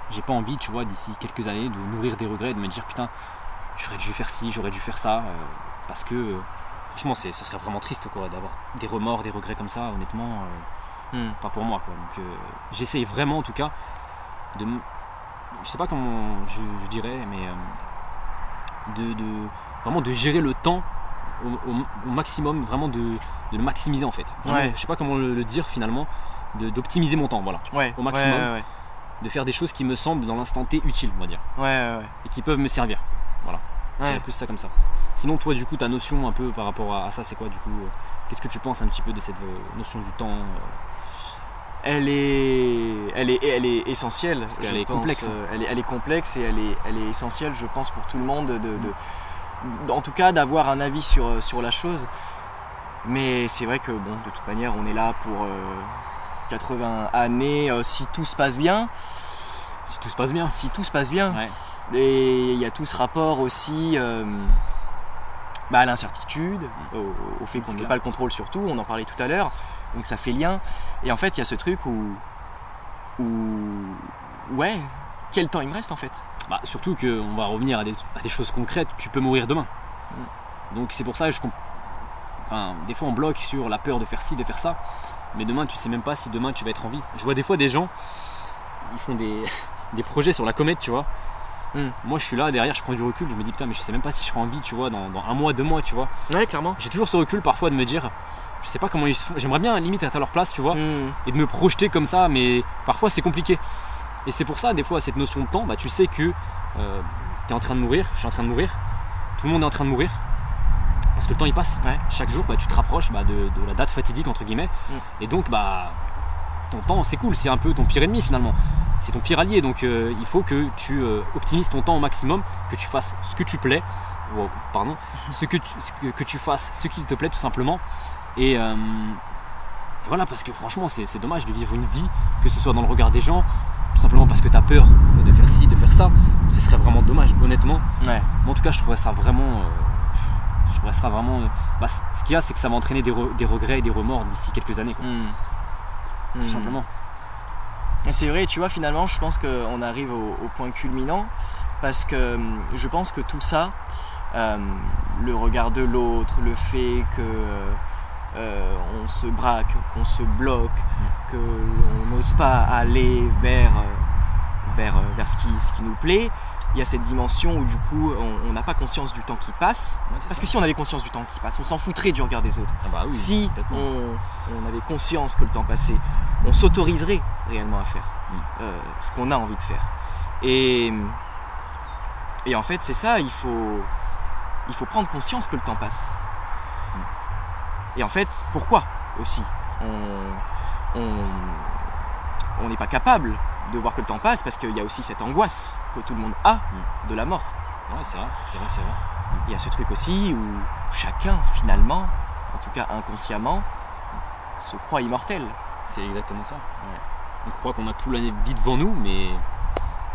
j'ai pas envie, tu vois, d'ici quelques années de nourrir des regrets, de me dire putain, j'aurais dû faire ci, j'aurais dû faire ça, parce que franchement ce serait vraiment triste quoi, d'avoir des remords, des regrets comme ça, honnêtement, pas pour moi quoi. Donc j'essaye vraiment en tout cas je sais pas comment je dirais, mais vraiment de gérer le temps au maximum, vraiment de le maximiser en fait. Vraiment, je sais pas comment le dire finalement, d'optimiser mon temps, voilà, au maximum, de faire des choses qui me semblent dans l'instant T utiles, on va dire, et qui peuvent me servir, voilà. C'est plus ça comme ça. Sinon toi du coup ta notion un peu par rapport à ça c'est quoi du coup, qu'est-ce que tu penses un petit peu de cette notion du temps? Elle est essentielle, parce qu'elle est complexe. Elle est complexe et elle est essentielle, je pense, pour tout le monde, en tout cas d'avoir un avis sur la chose. Mais c'est vrai que bon, de toute manière, on est là pour 80 années, si tout se passe bien. Si tout se passe bien. Si tout se passe bien. Et il y a tout ce rapport aussi à l'incertitude, au fait qu'on n'ait pas le contrôle sur tout, on en parlait tout à l'heure. Donc ça fait lien. Et en fait, il y a ce truc où quel temps il me reste en fait? Surtout qu'on va revenir à des choses concrètes, tu peux mourir demain. Donc c'est pour ça que des fois on bloque sur la peur de faire ci, de faire ça. Mais demain, tu sais même pas si demain tu vas être en vie. Je vois des fois des gens, ils font des projets sur la comète, tu vois. Moi je suis là derrière, je prends du recul, je me dis putain mais je sais même pas si je serai en vie, tu vois, dans un mois, 2 mois, tu vois. Ouais, clairement. J'ai toujours ce recul parfois de me dire, je sais pas comment ils se font, j'aimerais bien limite être à leur place, tu vois, et de me projeter comme ça, mais parfois c'est compliqué. Et c'est pour ça des fois cette notion de temps, tu sais que t'es en train de mourir, je suis en train de mourir, tout le monde est en train de mourir, parce que le temps il passe. Chaque jour tu te rapproches de la date fatidique entre guillemets, et donc ton temps c'est cool, c'est un peu ton pire ennemi finalement, c'est ton pire allié, donc il faut que tu optimises ton temps au maximum, que tu fasses ce que tu plais, que tu fasses ce qui te plaît tout simplement, et voilà, parce que franchement c'est dommage de vivre une vie, que ce soit dans le regard des gens, tout simplement parce que tu as peur de faire ci, de faire ça, ce serait vraiment dommage honnêtement. Mais en tout cas je trouverais ça vraiment ce qu'il y a c'est que ça va entraîner des regrets et des remords d'ici quelques années quoi. Tout simplement. Et c'est vrai, tu vois, finalement, je pense qu'on arrive au point culminant, parce que je pense que tout ça, le regard de l'autre, le fait que on se braque, qu'on se bloque, que l'on n'ose pas aller vers ce qui nous plaît, il y a cette dimension où du coup on n'a pas conscience du temps qui passe, parce que si on avait conscience du temps qui passe, on s'en foutrait du regard des autres. Si on avait conscience que le temps passait, on s'autoriserait réellement à faire ce qu'on a envie de faire. Et en fait c'est ça, il faut prendre conscience que le temps passe. Et en fait pourquoi aussi on n'est pas capable de voir que le temps passe, parce qu'il y a aussi cette angoisse que tout le monde a de la mort. Ouais, c'est vrai. Il y a ce truc aussi où chacun finalement, en tout cas inconsciemment, se croit immortel. C'est exactement ça. On croit qu'on a toute la vie devant nous, mais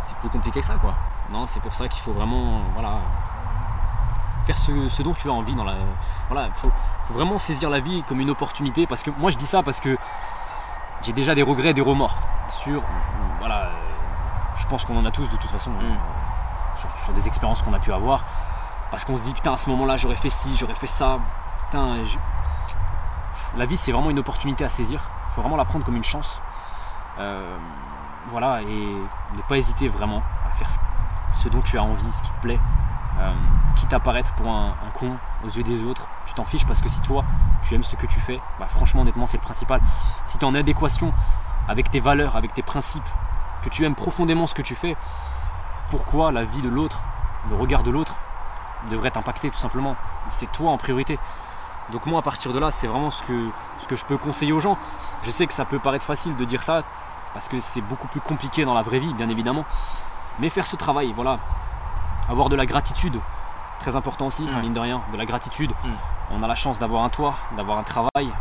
c'est plus compliqué que ça quoi. Non, c'est pour ça qu'il faut vraiment faire ce dont tu as envie faut vraiment saisir la vie comme une opportunité, parce que moi je dis ça parce que j'ai déjà des regrets, des remords sur je pense qu'on en a tous de toute façon, sur des expériences qu'on a pu avoir, parce qu'on se dit putain à ce moment-là j'aurais fait ci, j'aurais fait ça, la vie c'est vraiment une opportunité à saisir, il faut vraiment la prendre comme une chance, et ne pas hésiter vraiment à faire ce dont tu as envie, ce qui te plaît, quitte à paraître pour un con aux yeux des autres, tu t'en fiches, parce que si toi tu aimes ce que tu fais, franchement honnêtement c'est le principal. Si tu es en adéquation avec tes valeurs, avec tes principes, que tu aimes profondément ce que tu fais, pourquoi la vie de l'autre, le regard de l'autre devrait t'impacter tout simplement? C'est toi en priorité. Donc moi à partir de là c'est vraiment ce que je peux conseiller aux gens. Je sais que ça peut paraître facile de dire ça, parce que c'est beaucoup plus compliqué dans la vraie vie bien évidemment, mais faire ce travail, avoir de la gratitude, très important aussi, mine de rien, de la gratitude. On a la chance d'avoir un toit, d'avoir un travail,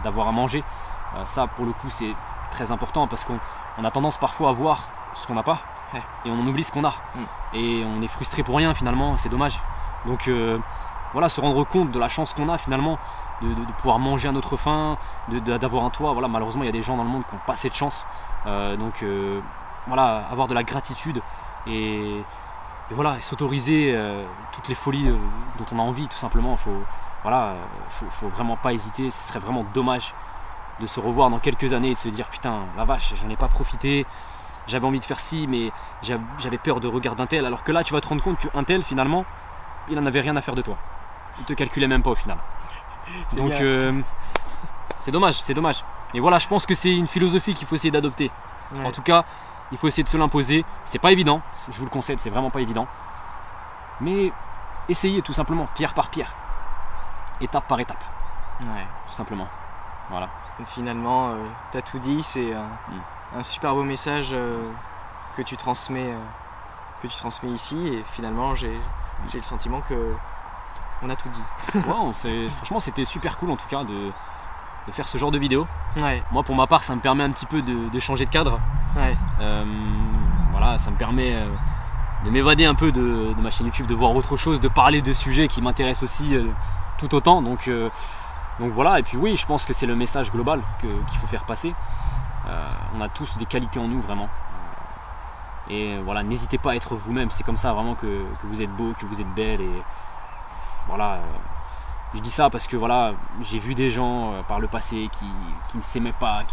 d'avoir à manger, ça pour le coup c'est très important, parce qu'on a tendance parfois à voir ce qu'on n'a pas et on oublie ce qu'on a, et on est frustré pour rien finalement, c'est dommage. Donc se rendre compte de la chance qu'on a finalement de pouvoir manger à notre faim, d'avoir un toit. Malheureusement il y a des gens dans le monde qui n'ont pas cette chance, avoir de la gratitude et voilà, s'autoriser toutes les folies dont on a envie, tout simplement. Faut vraiment pas hésiter. Ce serait vraiment dommage de se revoir dans quelques années et de se dire putain, la vache, j'en ai pas profité. J'avais envie de faire ci, mais j'avais peur de regarder un tel. Alors que là, tu vas te rendre compte qu'un tel, finalement, il en avait rien à faire de toi. Il te calculait même pas au final. Donc, c'est dommage, c'est dommage. Et voilà, je pense que c'est une philosophie qu'il faut essayer d'adopter. Ouais. En tout cas, il faut essayer de se l'imposer. C'est pas évident, je vous le concède, c'est vraiment pas évident. Mais essayez tout simplement, pierre par pierre, étape par étape, Ouais. tout simplement. Voilà. Donc, finalement, t'as tout dit, c'est un super beau message que tu transmets ici, et finalement j'ai le sentiment que on a tout dit. Ouais, franchement, c'était super cool en tout cas de faire ce genre de vidéo. Ouais, Moi, pour ma part, ça me permet un petit peu de changer de cadre. ouais, Voilà, ça me permet de m'évader un peu de ma chaîne YouTube, de voir autre chose, de parler de sujets qui m'intéressent aussi tout autant. Donc voilà, et puis oui, je pense que c'est le message global qu'il faut faire passer. On a tous des qualités en nous, vraiment. Et voilà, n'hésitez pas à être vous-même. C'est comme ça vraiment que vous êtes beau, que vous êtes belle. Et voilà, je dis ça parce que voilà, j'ai vu des gens par le passé qui ne s'aimaient pas,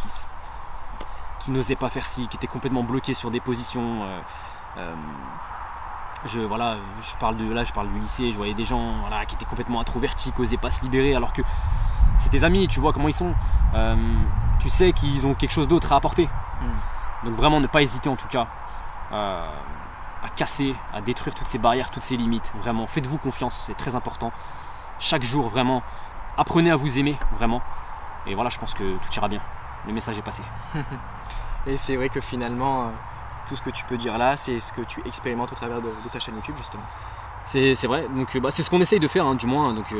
qui n'osaient pas faire ci, qui étaient complètement bloqués sur des positions. Je parle du lycée. Je voyais des gens qui étaient complètement introvertis, qui n'osaient pas se libérer, alors que c'est tes amis, tu vois comment ils sont. Tu sais qu'ils ont quelque chose d'autre à apporter. Donc vraiment, ne pas hésiter en tout cas à casser, à détruire toutes ces barrières, toutes ces limites. Vraiment, faites-vous confiance, c'est très important. Chaque jour, vraiment, apprenez à vous aimer, vraiment. Et voilà, je pense que tout ira bien. Le message est passé. Et c'est vrai que finalement, tout ce que tu peux dire là, c'est ce que tu expérimentes au travers de ta chaîne YouTube, justement. C'est vrai, donc c'est ce qu'on essaye de faire, hein, du moins, donc,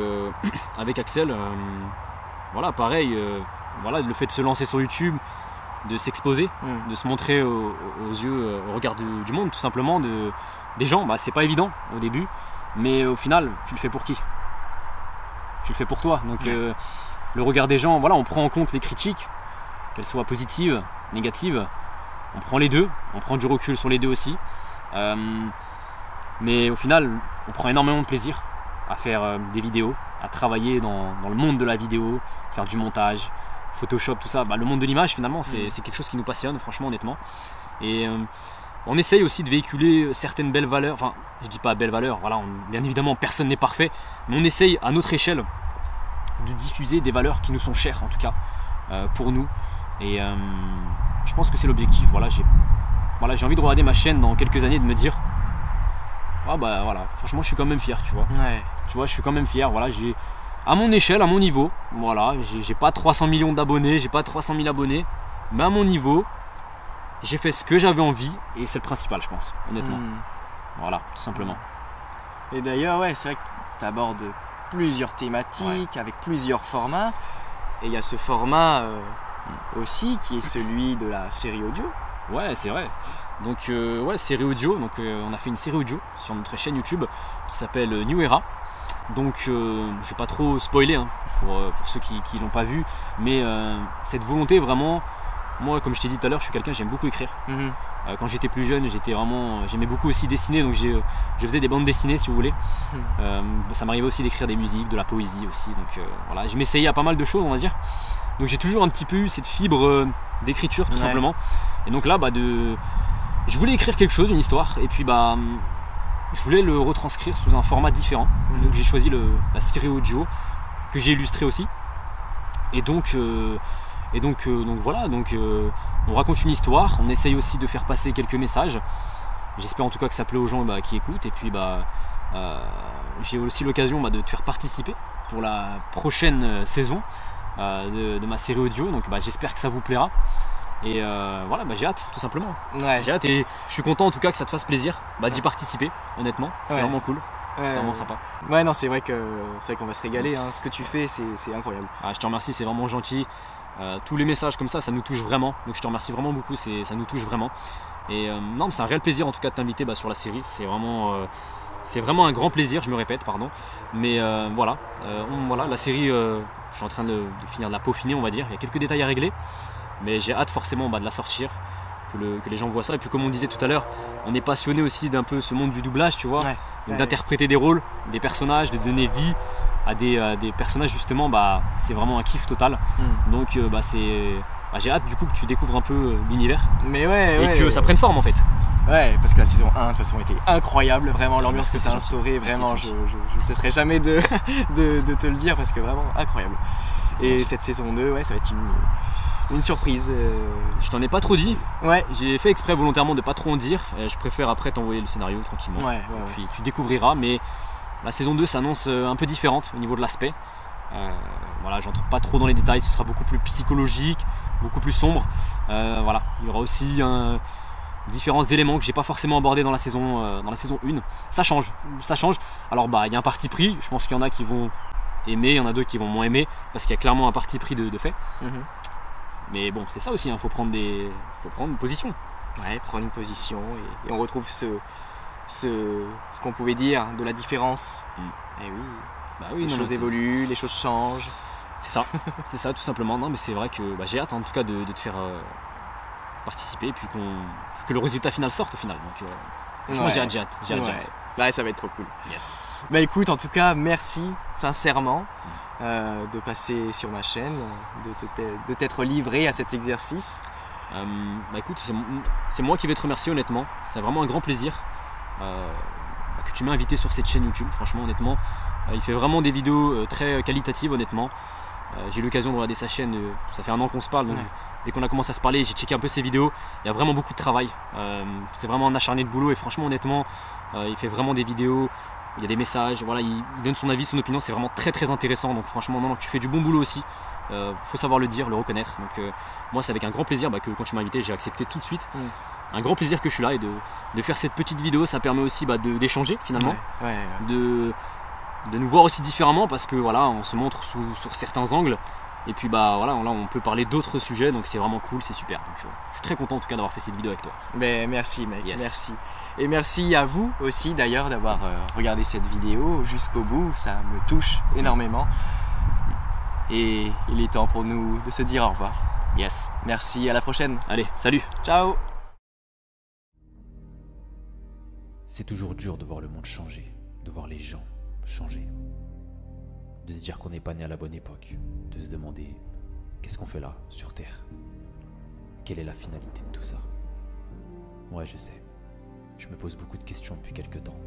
avec Axel. Voilà, pareil, voilà, le fait de se lancer sur YouTube, de s'exposer, de se montrer aux yeux, au regard du monde, tout simplement, des gens, c'est pas évident au début, mais au final, tu le fais pour qui? Tu le fais pour toi. Donc le regard des gens, voilà, on prend en compte les critiques, qu'elles soient positives, négatives, on prend les deux, on prend du recul sur les deux aussi. Mais au final, on prend énormément de plaisir à faire des vidéos, à travailler dans le monde de la vidéo, faire du montage, Photoshop, tout ça. Le monde de l'image, finalement, c'est quelque chose qui nous passionne, franchement, honnêtement. Et on essaye aussi de véhiculer certaines belles valeurs. Enfin, je dis pas belles valeurs, voilà, bien évidemment, personne n'est parfait, mais on essaye à notre échelle de diffuser des valeurs qui nous sont chères, en tout cas, pour nous. Et je pense que c'est l'objectif. Voilà, j'ai envie de regarder ma chaîne dans quelques années et de me dire voilà, franchement, je suis quand même fier, tu vois. Ouais. Tu vois, je suis quand même fier. Voilà, j'ai à mon échelle, à mon niveau, voilà, j'ai pas 300 millions d'abonnés, j'ai pas 300 000 abonnés, mais à mon niveau, j'ai fait ce que j'avais envie et c'est le principal, je pense, honnêtement. Voilà, tout simplement. Et d'ailleurs, ouais, c'est vrai que tu abordes plusieurs thématiques avec plusieurs formats. Et il y a ce format aussi qui est celui de la série audio. Ouais, c'est vrai. Donc, série audio. Donc, on a fait une série audio sur notre chaîne YouTube qui s'appelle New Era. Donc, je vais pas trop spoiler pour ceux qui l'ont pas vu, mais cette volonté vraiment, moi, comme je t'ai dit tout à l'heure, je suis quelqu'un, j'aime beaucoup écrire. Quand j'étais plus jeune, j'aimais beaucoup aussi dessiner, donc je faisais des bandes dessinées, si vous voulez. Ça m'arrivait aussi d'écrire des musiques, de la poésie aussi. Donc voilà, je m'essayais à pas mal de choses, on va dire. Donc j'ai toujours un petit peu eu cette fibre d'écriture, tout simplement. Et donc là, je voulais écrire quelque chose, une histoire, et puis je voulais le retranscrire sous un format différent. Donc j'ai choisi la série audio que j'ai illustrée aussi. Et donc voilà, on raconte une histoire, on essaye aussi de faire passer quelques messages. J'espère en tout cas que ça plaît aux gens qui écoutent. Et puis j'ai aussi l'occasion de te faire participer pour la prochaine saison de ma série audio. Donc j'espère que ça vous plaira. Et voilà, j'ai hâte, tout simplement. Ouais. J'ai hâte et je suis content en tout cas que ça te fasse plaisir d'y participer, honnêtement. C'est vraiment cool. Ouais, c'est vraiment sympa. Ouais, non, c'est vrai qu'on va se régaler. Ce que tu fais, c'est incroyable. Je te remercie, c'est vraiment gentil. Tous les messages comme ça nous touche vraiment. Donc je te remercie vraiment beaucoup, ça nous touche vraiment. Et non, c'est un réel plaisir en tout cas de t'inviter sur la série. C'est vraiment un grand plaisir, je me répète, pardon. Mais voilà, la série, je suis en train de finir de la peaufiner, on va dire. Il y a quelques détails à régler. Mais j'ai hâte forcément de la sortir, que les gens voient ça. Et puis comme on disait tout à l'heure, on est passionné aussi d'un peu ce monde du doublage, tu vois, Ouais. d'interpréter des rôles, des personnages, de donner vie à des personnages justement, c'est vraiment un kiff total. Donc j'ai hâte du coup que tu découvres un peu l'univers Mais ouais, et que ça prenne forme en fait. Ouais, parce que la saison 1 de toute façon était incroyable, vraiment l'ambiance que Merci, ça a c'est instaurée, gentil. vraiment Merci, je ne cesserai jamais de te le dire parce que vraiment incroyable. Et cette saison 2, ouais, ça va être une surprise. Je t'en ai pas trop dit, Ouais, j'ai fait exprès volontairement de pas trop en dire, je préfère après t'envoyer le scénario tranquillement. ouais. Puis tu découvriras, mais la saison 2 s'annonce un peu différente au niveau de l'aspect. Voilà, j'entre pas trop dans les détails, ce sera beaucoup plus psychologique, beaucoup plus sombre. Voilà, il y aura aussi différents éléments que j'ai pas forcément abordés dans la saison 1. Ça change. Alors il y a un parti pris, je pense qu'il y en a qui vont aimer, il y en a d'autres qui vont moins aimer, parce qu'il y a clairement un parti pris de fait. Mais bon, c'est ça aussi, faut prendre une position. Ouais, prendre une position et on retrouve ce qu'on pouvait dire de la différence. Et oui, les choses évoluent, les choses changent. C'est ça tout simplement. Non mais c'est vrai que j'ai hâte en tout cas de te faire participer et puis que le résultat final sorte au final. Donc franchement, j'ai hâte. Ouais, ça va être trop cool. Yes. Bah écoute, en tout cas, merci sincèrement de passer sur ma chaîne, de t'être livré à cet exercice. Écoute, c'est moi qui vais te remercier honnêtement. C'est vraiment un grand plaisir que tu m'as invité sur cette chaîne YouTube. Franchement, honnêtement, il fait vraiment des vidéos très qualitatives, honnêtement. J'ai eu l'occasion de regarder sa chaîne, ça fait 1 an qu'on se parle, donc dès qu'on a commencé à se parler, j'ai checké un peu ses vidéos. Il y a vraiment beaucoup de travail. C'est vraiment un acharné de boulot et franchement, honnêtement, il fait vraiment des vidéos. Il y a des messages, voilà, il donne son avis, son opinion, c'est vraiment très très intéressant. Donc franchement, non, tu fais du bon boulot aussi. Faut savoir le dire, le reconnaître. Donc moi, c'est avec un grand plaisir que quand tu m'as invité, j'ai accepté tout de suite. Un grand plaisir que je suis là et de faire cette petite vidéo. Ça permet aussi d'échanger finalement, de nous voir aussi différemment parce que voilà, on se montre sur certains angles. Et puis voilà, là on peut parler d'autres sujets, donc c'est vraiment cool, c'est super. Donc je suis très content en tout cas d'avoir fait cette vidéo avec toi. Ben merci mec, Yes. merci. Et merci à vous aussi d'ailleurs d'avoir regardé cette vidéo jusqu'au bout, ça me touche énormément. Et il est temps pour nous de se dire au revoir. Yes. Merci, à la prochaine. Allez, salut. Ciao. C'est toujours dur de voir le monde changer, de voir les gens changer. De se dire qu'on n'est pas né à la bonne époque, de se demander qu'est-ce qu'on fait là, sur Terre. Quelle est la finalité de tout ça? Ouais, je sais. Je me pose beaucoup de questions depuis quelques temps.